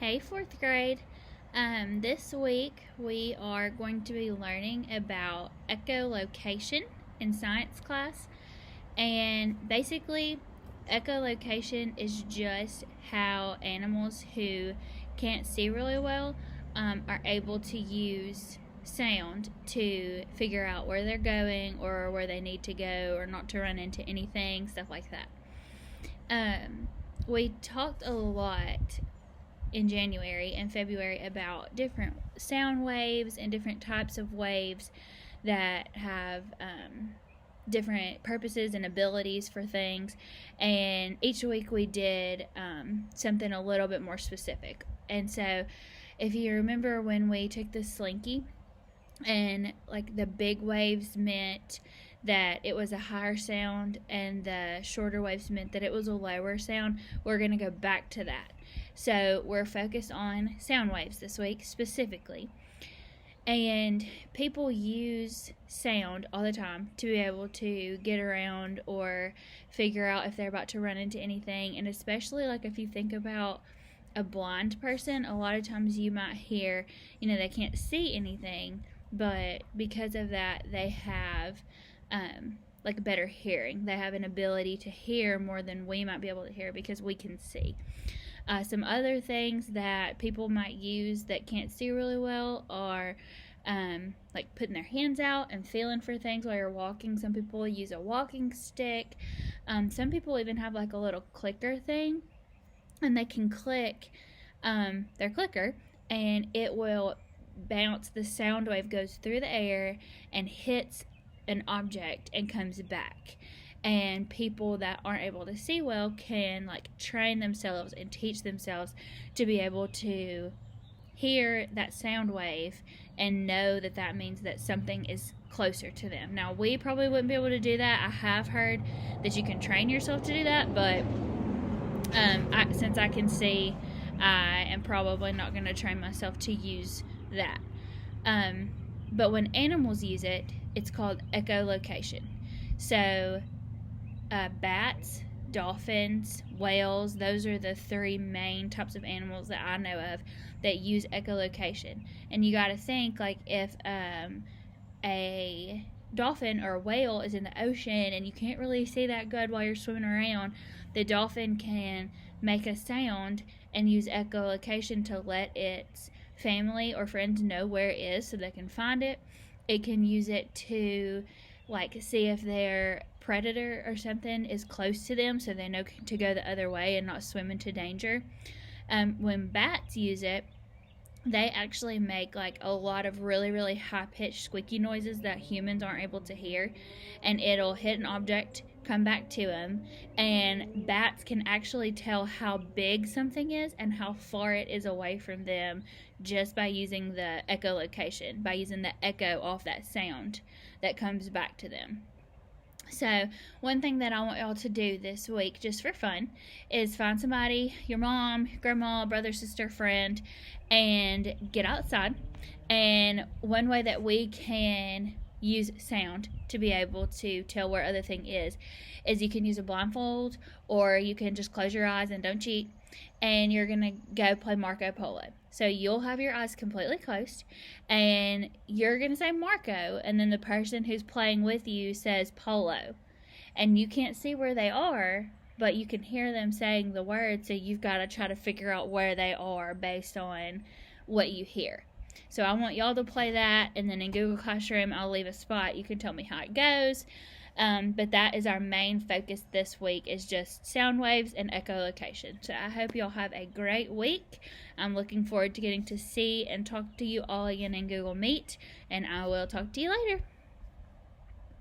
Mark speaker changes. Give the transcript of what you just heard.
Speaker 1: Hey, fourth grade. This week we are going to be learning about echolocation in science class. And basically, echolocation is just how animals who can't see really well are able to use sound to figure out where they're going or where they need to go or not to run into anything, stuff like that. We talked a lot in January and February about different sound waves and different types of waves that have different purposes and abilities for things. And each week we did something a little bit more specific. And so, if you remember when we took the slinky, and like the big waves meant that it was a higher sound and the shorter waves meant that it was a lower sound, we're going to go back to that. So we're focused on sound waves this week specifically. And people use sound all the time to be able to get around or figure out if they're about to run into anything. And especially like if you think about a blind person, a lot of times you might hear, they can't see anything, but because of that, they have like better hearing. They have an ability to hear more than we might be able to hear because we can see. Some other things that people might use that can't see really well are like putting their hands out and feeling for things while you're walking. Some people use a walking stick. Some people even have like a little clicker thing, and they can click their clicker, and it will bounce. The sound wave goes through the air and hits an object and comes back. And people that aren't able to see well can like train themselves and teach themselves to be able to hear that sound wave and know that that means that something is closer to them. Now, we probably wouldn't be able to do that. I have heard that you can train yourself to do that, but since I can see, I am probably not going to train myself to use that. But when animals use it, it's called echolocation. So bats, dolphins, whales, those are the three main types of animals that I know of that use echolocation. And you got to think, like, if a dolphin or a whale is in the ocean and you can't really see that good while you're swimming around, the dolphin can make a sound and use echolocation to let its family or friends know where it is so they can find it. It can use it to like see if their predator or something is close to them so they know to go the other way and not swim into danger. When bats use it, they actually make like a lot of really, really high-pitched squeaky noises that humans aren't able to hear, and it'll hit an object, come back to them, and bats can actually tell how big something is and how far it is away from them just by using the echolocation, by using the echo off that sound that comes back to them. So, one thing that I want y'all to do this week, just for fun, is find somebody, your mom, grandma, brother, sister, friend, and get outside. And one way that we can use sound to be able to tell where other thing is you can use a blindfold, or you can just close your eyes and don't cheat, and you're going to go play Marco Polo. So you'll have your eyes completely closed, and you're going to say Marco, and then the person who's playing with you says Polo. And you can't see where they are, but you can hear them saying the word, so you've got to try to figure out where they are based on what you hear. So I want y'all to play that, and then in Google Classroom, I'll leave a spot. You can tell me how it goes. But that is our main focus this week, is just sound waves and echolocation. So I hope y'all have a great week. I'm looking forward to getting to see and talk to you all again in Google Meet, and I will talk to you later.